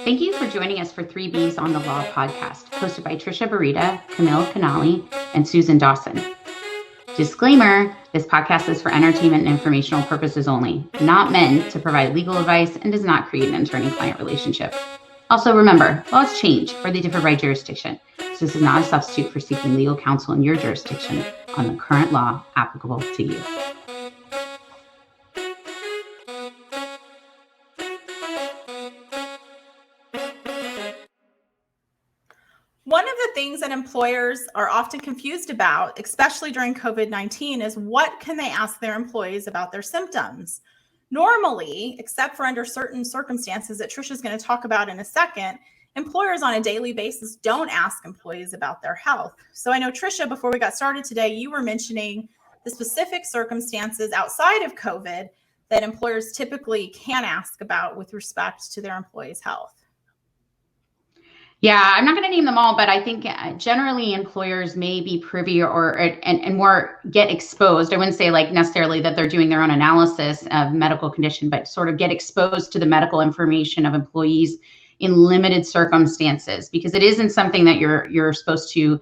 Thank you for joining us for 3Bs on the Law podcast, hosted by Trisha Barita, Camille Canali, and Susan Dawson. Disclaimer, this podcast is for entertainment and informational purposes only, not meant to provide legal advice, and does not create an attorney-client relationship. Also remember, laws change or they differ by jurisdiction, so this is not a substitute for seeking legal counsel in your jurisdiction on the current law applicable to you. One of the things that employers are often confused about, especially during COVID-19, is what can they ask their employees about their symptoms? Normally, except for under certain circumstances that Trisha is going to talk about in a second, employers on a daily basis don't ask employees about their health. So I know, Trisha, before we got started today, you were mentioning the specific circumstances outside of COVID that employers typically can ask about with respect to their employees' health. Yeah, I'm not going to name them all, but I think generally employers may be privy and more get exposed. I wouldn't say like necessarily that they're doing their own analysis of medical condition, but sort of get exposed to the medical information of employees in limited circumstances, because it isn't something that you're supposed to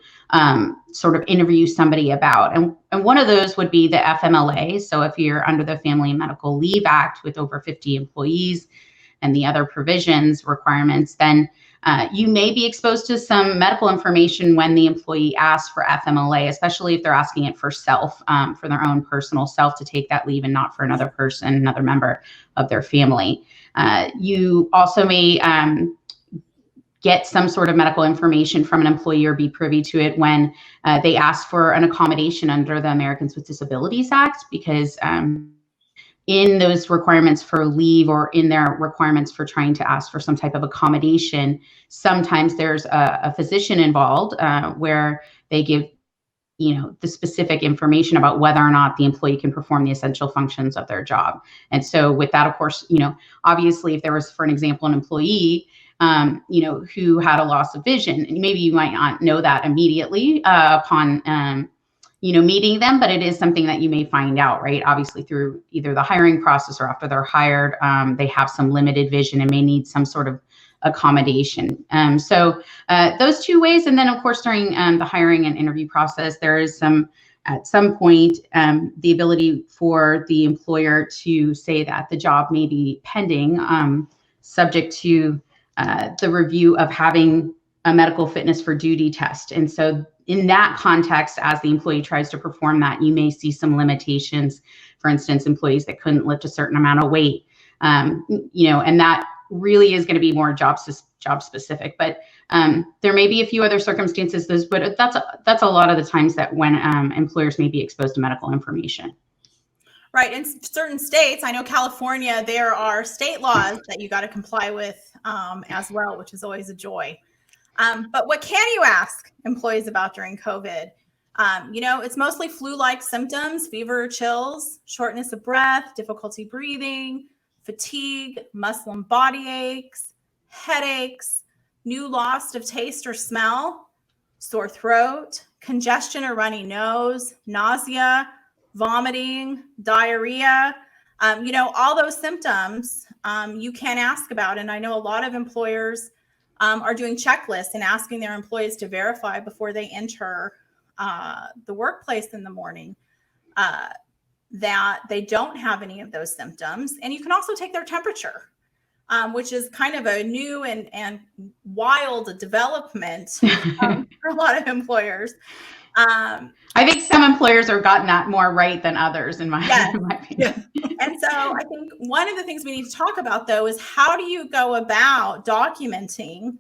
sort of interview somebody about. And one of those would be the FMLA. So if you're under the Family and Medical Leave Act with over 50 employees and the other provisions, requirements, then you may be exposed to some medical information when the employee asks for FMLA, especially if they're asking it for self, for their own personal self to take that leave and not for another person, another member of their family. You also may get some sort of medical information from an employee or be privy to it when they ask for an accommodation under the Americans with Disabilities Act, because in those requirements for leave or in their requirements for trying to ask for some type of accommodation, sometimes there's a physician involved where they give, the specific information about whether or not the employee can perform the essential functions of their job. And so with that, of course, obviously if there was, for an example, an employee, who had a loss of vision, and maybe you might not know that immediately upon meeting them, but it is something that you may find out, right? Obviously through either the hiring process or after they're hired, they have some limited vision and may need some sort of accommodation. So those two ways. And then of course, during the hiring and interview process, there is at some point, the ability for the employer to say that the job may be pending, subject to the review of having a medical fitness for duty test. And so in that context, as the employee tries to perform that, you may see some limitations. For instance, employees that couldn't lift a certain amount of weight, and that really is going to be more job specific. But there may be a few other circumstances, but that's a lot of the times that when employers may be exposed to medical information. Right. In certain states, I know California, there are state laws that you got to comply with as well, which is always a joy. But what can you ask employees about during COVID? It's mostly flu-like symptoms, fever, chills, shortness of breath, difficulty breathing, fatigue, muscle and body aches, headaches, new loss of taste or smell, sore throat, congestion or runny nose, nausea, vomiting, diarrhea. All those symptoms you can ask about. And I know a lot of employers are doing checklists and asking their employees to verify before they enter the workplace in the morning that they don't have any of those symptoms. And you can also take their temperature, which is kind of a new and wild development for a lot of employers. I think some employers have gotten that more right than others, in my opinion. Yeah. And so I think one of the things we need to talk about, though, is how do you go about documenting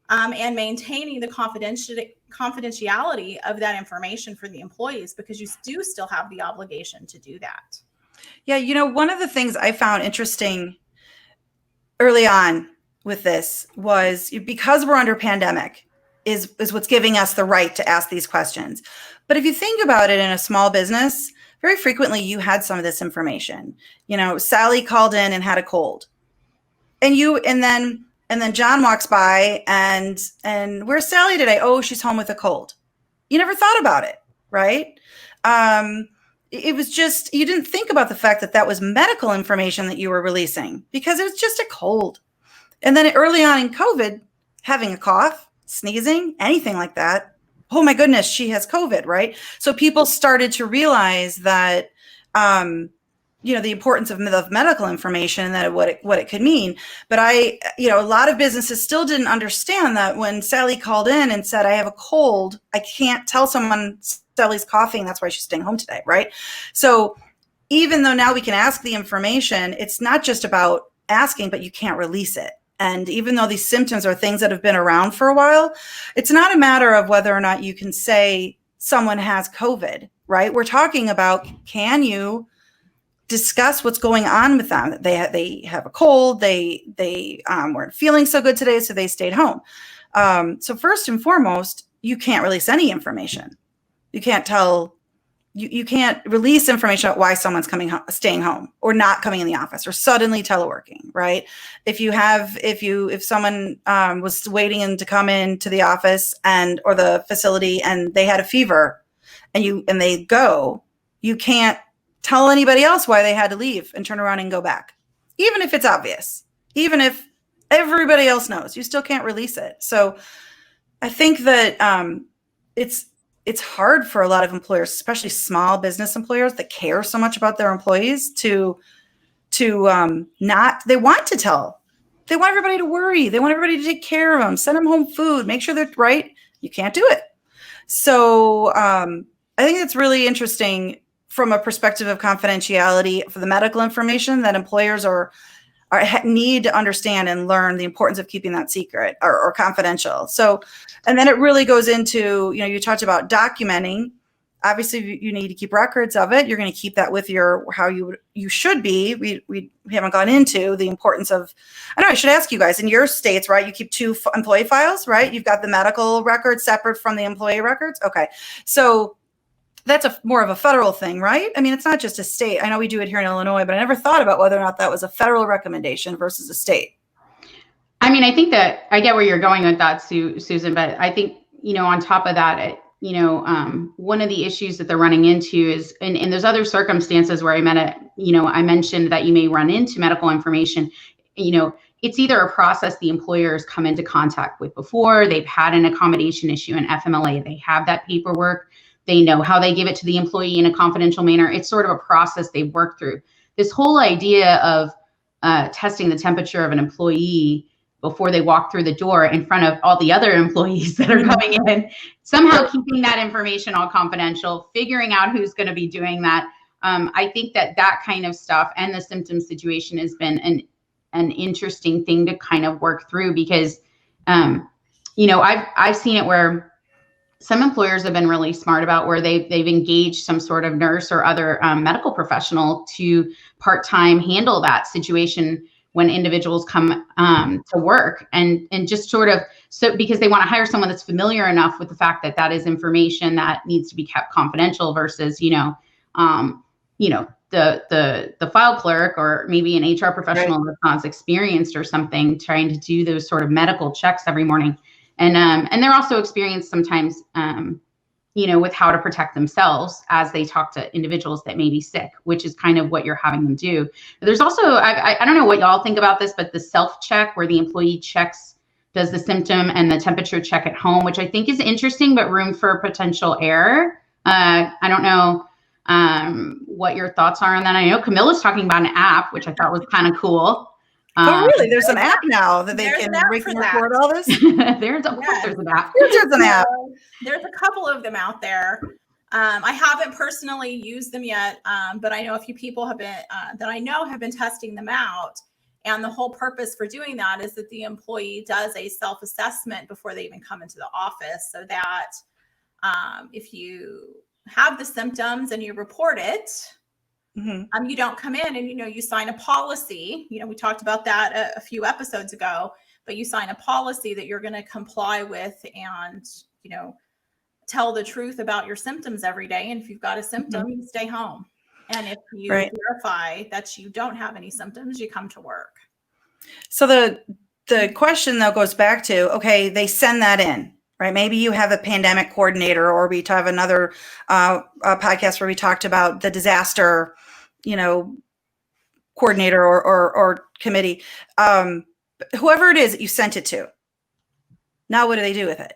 and maintaining the confidentiality of that information for the employees, because you do still have the obligation to do that. Yeah, one of the things I found interesting early on with this was because we're under pandemic is what's giving us the right to ask these questions. But if you think about it, in a small business, very frequently you had some of this information. Sally called in and had a cold, and then John walks by and where's Sally today? Oh, she's home with a cold. You never thought about it, right? It was just, you didn't think about the fact that that was medical information that you were releasing because it was just a cold. And then early on in COVID, having a cough, sneezing, anything like that, oh my goodness, she has COVID, right? So people started to realize that, the importance of medical information and that what it could mean. But a lot of businesses still didn't understand that when Sally called in and said, I have a cold, I can't tell someone Sally's coughing. That's why she's staying home today, right? So even though now we can ask the information, it's not just about asking, but you can't release it. And even though these symptoms are things that have been around for a while, it's not a matter of whether or not you can say someone has COVID, right? We're talking about, can you discuss what's going on with them? They have a cold. They weren't feeling so good today, so they stayed home. So first and foremost, you can't release any information. You can't tell. You can't release information about why someone's staying home or not coming in the office or suddenly teleworking, right? If someone was waiting to come into the office or the facility and they had a fever and they go, you can't tell anybody else why they had to leave and turn around and go back. Even if it's obvious, even if everybody else knows, you still can't release it. So I think that it's hard for a lot of employers, especially small business employers that care so much about their employees they want to tell. They want everybody to worry. They want everybody to take care of them, send them home food, make sure they're right. You can't do it. So I think it's really interesting from a perspective of confidentiality for the medical information that employers need to understand and learn the importance of keeping that secret or confidential. So, and then it really goes into, you talked about documenting. Obviously, you need to keep records of it. You're going to keep that with how you should be. We haven't gone into the importance of, I should ask you guys, in your states, right, you keep two employee files, right? You've got the medical records separate from the employee records. Okay. So that's more of a federal thing, right? I mean, it's not just a state. I know we do it here in Illinois, but I never thought about whether or not that was a federal recommendation versus a state. I mean, I think that I get where you're going with that, Susan, but I think, on top of that, one of the issues that they're running into is, and there's other circumstances where I mentioned that you may run into medical information, it's either a process the employers come into contact with before, they've had an accommodation issue in FMLA, they have that paperwork, they know how they give it to the employee in a confidential manner. It's sort of a process they work through. This whole idea of testing the temperature of an employee before they walk through the door in front of all the other employees that are coming in, somehow keeping that information all confidential, figuring out who's going to be doing that. I think that kind of stuff and the symptom situation has been an interesting thing to kind of work through because, I've seen it where some employers have been really smart about where they've engaged some sort of nurse or other medical professional to part-time handle that situation when individuals come to work and just sort of, so because they want to hire someone that's familiar enough with the fact that is information that needs to be kept confidential versus, the file clerk or maybe an HR professional that's not experienced or something trying to do those sort of medical checks every morning. And they're also experienced sometimes, with how to protect themselves as they talk to individuals that may be sick, which is kind of what you're having them do. But there's also, I don't know what y'all think about this, but the self-check where the employee does the symptom and the temperature check at home, which I think is interesting, but room for potential error. I don't know what your thoughts are on that. I know Camilla's talking about an app, which I thought was kind of cool. Oh, really? There's an app now that they can record all this? There's an app. There's an app. There's a couple of them out there. I haven't personally used them yet, but I know a few people have been testing them out. And the whole purpose for doing that is that the employee does a self-assessment before they even come into the office, so that if you have the symptoms and you report it, you don't come in and, you sign a policy. We talked about that a few episodes ago, but you sign a policy that you're going to comply with and, tell the truth about your symptoms every day. And if you've got a symptom, you stay home. And if you verify that you don't have any symptoms, you come to work. So the question though goes back to, okay, they send that in. Right. Maybe you have a pandemic coordinator, or we have another podcast where we talked about the disaster, coordinator or committee. whoever it is that you sent it to, now what do they do with it?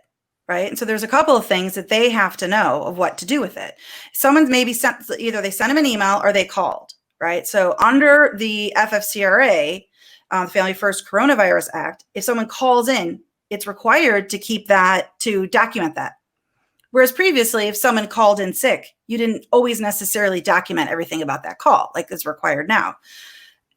Right. And so there's a couple of things that they have to know of what to do with it. Someone's maybe sent, either they sent them an email or they called. Right. So under the FFCRA, the Family First Coronavirus Act, if someone calls in, it's required to keep that, to document that. Whereas previously, if someone called in sick, you didn't always necessarily document everything about that call like it's required now.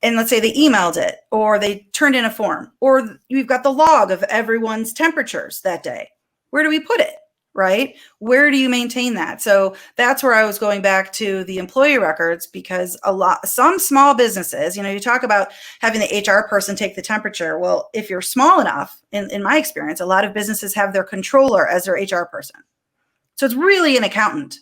And let's say they emailed it, or they turned in a form, or you've got the log of everyone's temperatures that day. Where do we put it, right? Where do you maintain that? So that's where I was going back to the employee records, because some small businesses, you talk about having the HR person take the temperature. Well, if you're small enough, in my experience, a lot of businesses have their controller as their HR person. So it's really an accountant,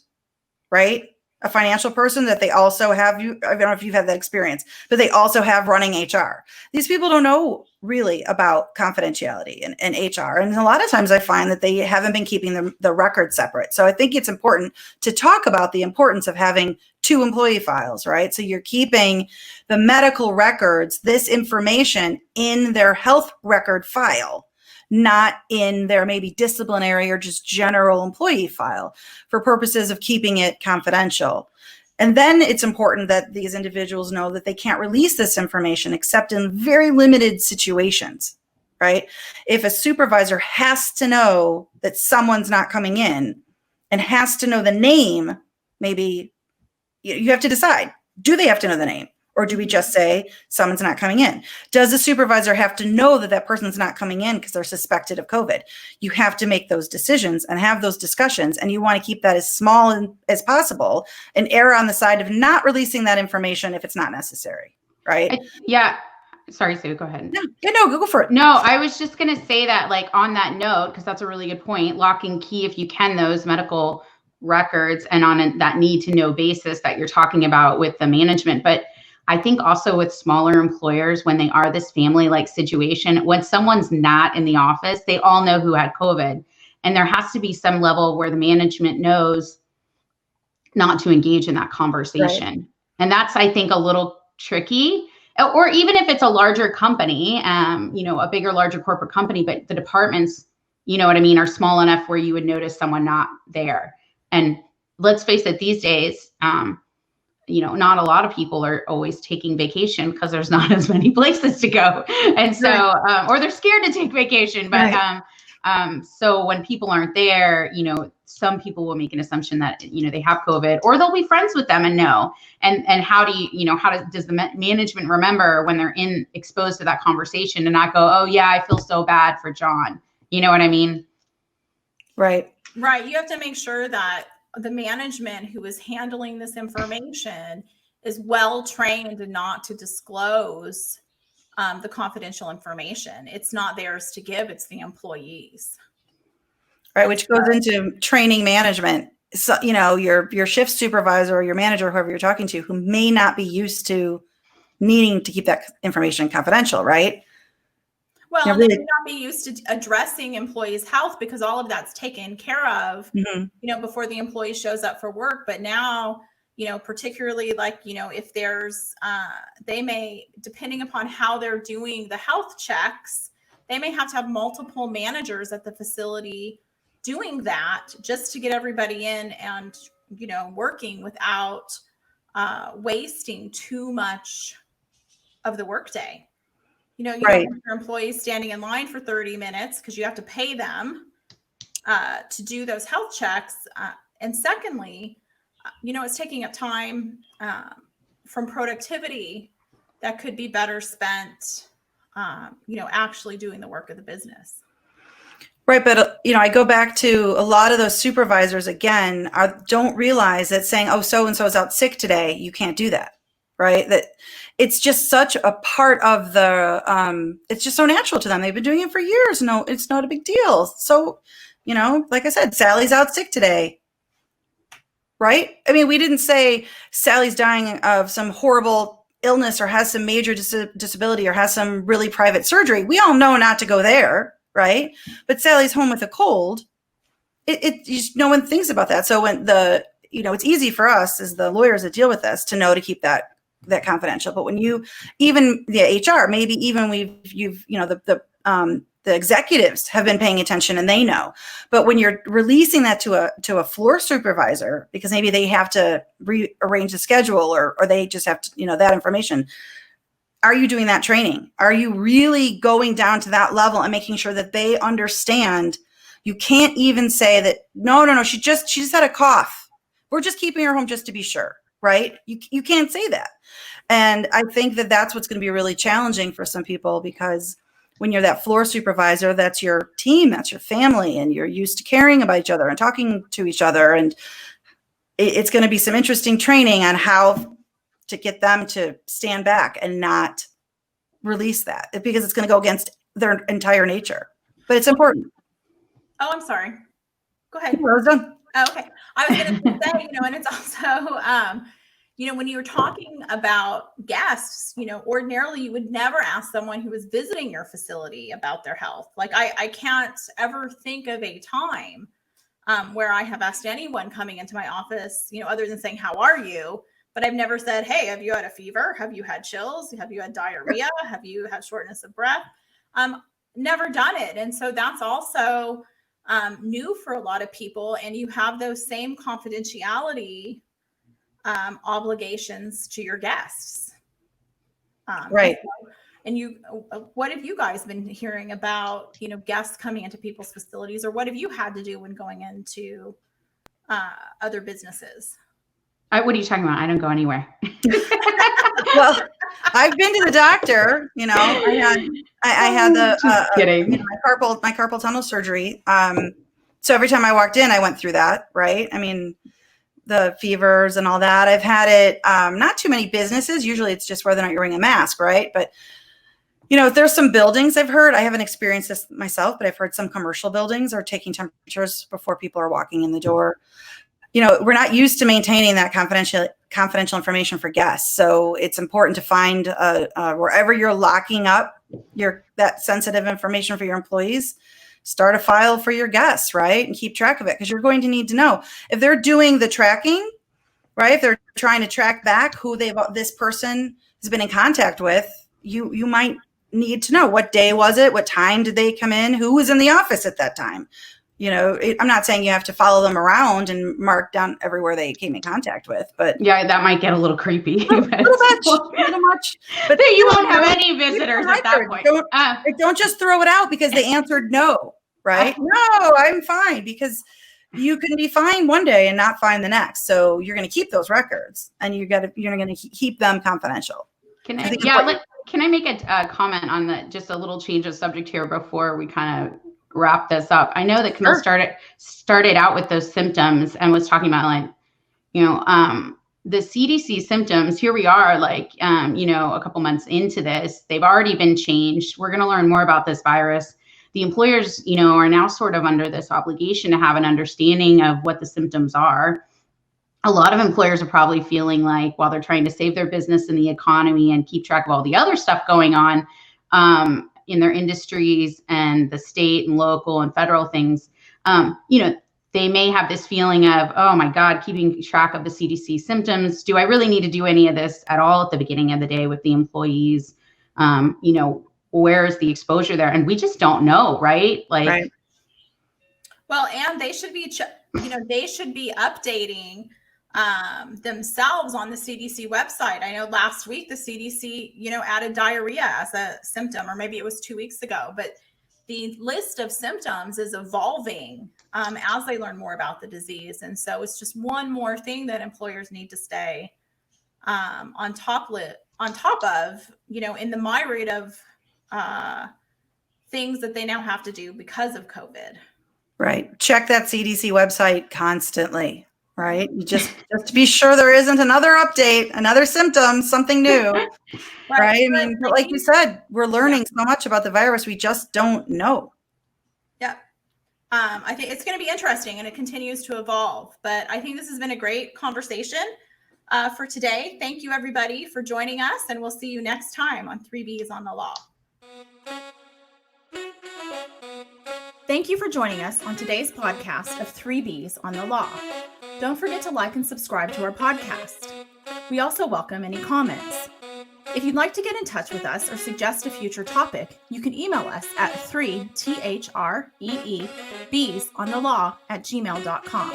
right? A financial person that they also have, I don't know if you've had that experience, but they also have running HR. These people don't know really about confidentiality and HR. And a lot of times I find that they haven't been keeping the record separate. So I think it's important to talk about the importance of having 2 employee files, right? So you're keeping the medical records, this information in their health record file, not in their maybe disciplinary or just general employee file, for purposes of keeping it confidential. And then it's important that these individuals know that they can't release this information except in very limited situations, right? If a supervisor has to know that someone's not coming in and has to know the name, maybe you have to decide, do they have to know the name? Or do we just say someone's not coming in? Does the supervisor have to know that that person's not coming in because they're suspected of COVID? You have to make those decisions and have those discussions, and you want to keep that as small as possible and err on the side of not releasing that information if it's not necessary, right? Yeah. Sorry, Sue, go ahead. No, go for it. No, I was just going to say that, like, on that note, because that's a really good point, lock and key, if you can, those medical records, and on that need to know basis that you're talking about with the management. But I think also with smaller employers, when they are this family-like situation, when someone's not in the office, they all know who had COVID. And there has to be some level where the management knows not to engage in that conversation. Right. And that's, I think, a little tricky. Or even if it's a larger company, a bigger, larger corporate company, but the departments, are small enough where you would notice someone not there. And let's face it, these days, not a lot of people are always taking vacation because there's not as many places to go. And so, or they're scared to take vacation. But so when people aren't there, some people will make an assumption that, they have COVID, or they'll be friends with them and know. And how do you, does the management remember when they're exposed to that conversation and not go, oh yeah, I feel so bad for John. You know what I mean? Right. Right. You have to make sure that the management who is handling this information is well trained not to disclose the confidential information. It's not theirs to give, it's the employees. Right, which goes into training management. So, your shift supervisor or your manager, whoever you're talking to, who may not be used to needing to keep that information confidential, right? Well, and they may not be used to addressing employees' health because all of that's taken care of, before the employee shows up for work. But now, particularly if there's, they may, depending upon how they're doing the health checks, they may have to have multiple managers at the facility doing that just to get everybody in and, working without wasting too much of the workday. You don't want your employees standing in line for 30 minutes because you have to pay them to do those health checks. And secondly, it's taking up time from productivity that could be better spent, actually doing the work of the business. Right. But, I go back to a lot of those supervisors, again, don't realize that saying, oh, so-and-so is out sick today, you can't do that. Right. That it's just such a part of it's just so natural to them. They've been doing it for years. No, it's not a big deal. So, like I said, Sally's out sick today. Right. I mean, we didn't say Sally's dying of some horrible illness or has some major disability or has some really private surgery. We all know not to go there. Right. But Sally's home with a cold. No one thinks about that. So when it's easy for us as the lawyers that deal with this to know to keep that that confidential. But when you, even the HR, maybe even the executives have been paying attention and they know. But when you're releasing that to a floor supervisor, because maybe they have to rearrange the schedule or they just have to, that information. Are you doing that training? Are you really going down to that level and making sure that they understand? You can't even say that, no, she just had a cough. We're just keeping her home just to be sure, right? You can't say that. And I think that that's what's going to be really challenging for some people, because when you're that floor supervisor, that's your team, that's your family, and you're used to caring about each other and talking to each other. And it's going to be some interesting training on how to get them to stand back and not release that, because it's going to go against their entire nature. But it's important. Oh, I'm sorry. Go ahead. I was done. Oh, okay. I was going to say, and it's also, when you were talking about guests, ordinarily you would never ask someone who was visiting your facility about their health. Like I can't ever think of a time where I have asked anyone coming into my office, other than saying, how are you? But I've never said, hey, have you had a fever? Have you had chills? Have you had diarrhea? Have you had shortness of breath? Never done it. And so that's also new for a lot of people. And you have those same confidentiality obligations to your guests. Right. And what have you guys been hearing about, guests coming into people's facilities, or what have you had to do when going into other businesses? What are you talking about? I don't go anywhere. Well, I've been to the doctor, I had my carpal tunnel surgery. So every time I walked in, I went through that, right? I mean, the fevers and all that. I've had it, not too many businesses. Usually it's just whether or not you're wearing a mask, right? But, if there's some buildings I've heard, I haven't experienced this myself, but I've heard some commercial buildings are taking temperatures before people are walking in the door. We're not used to maintaining that confidential information for guests. So it's important to find wherever you're locking up that sensitive information for your employees, start a file for your guests, right? And keep track of it, because you're going to need to know if they're doing the tracking, right? If they're trying to track back who this person has been in contact with, you might need to know what day was it? What time did they come in? Who was in the office at that time? I'm not saying you have to follow them around and mark down everywhere they came in contact with, but yeah, that might get a little creepy. a little much. But you won't have any visitors at that point. Don't just throw it out because they answered no, right? No, I'm fine, because you can be fine one day and not fine the next. So you're going to keep those records, and you're going to keep them confidential. Can I make a comment on just a little change of subject here before we kind of wrap this up? I know that Camille started out with those symptoms and was talking about the CDC symptoms. Here we are, a couple months into this, they've already been changed. We're going to learn more about this virus. The employers, are now sort of under this obligation to have an understanding of what the symptoms are. A lot of employers are probably feeling like, while they're trying to save their business and the economy and keep track of all the other stuff going on, in their industries and the state and local and federal things, they may have this feeling of, oh my God, keeping track of the CDC symptoms. Do I really need to do any of this at all at the beginning of the day with the employees? Where's the exposure there? And we just don't know, right? Right. Well, and they should be, they should be updating themselves on the CDC website. I know last week the CDC, added diarrhea as a symptom, or maybe it was 2 weeks ago, but the list of symptoms is evolving as they learn more about the disease. And so it's just one more thing that employers need to stay on top of, in the myriad of things that they now have to do because of COVID. Right. Check that CDC website constantly. Right. Just to be sure there isn't another update, another symptom, something new. Right. I mean, like you said, we're learning so much about the virus. We just don't know. Yeah. I think it's going to be interesting, and it continues to evolve. But I think this has been a great conversation for today. Thank you, everybody, for joining us. And we'll see you next time on 3Bs on the Law. Thank you for joining us on today's podcast of 3Bs on the Law. Don't forget to like and subscribe to our podcast. We also welcome any comments. If you'd like to get in touch with us or suggest a future topic, you can email us at 3THREEBsonthelaw@gmail.com.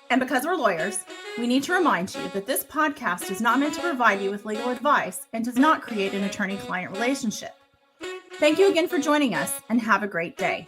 And because we're lawyers, we need to remind you that this podcast is not meant to provide you with legal advice and does not create an attorney-client relationship. Thank you again for joining us, and have a great day.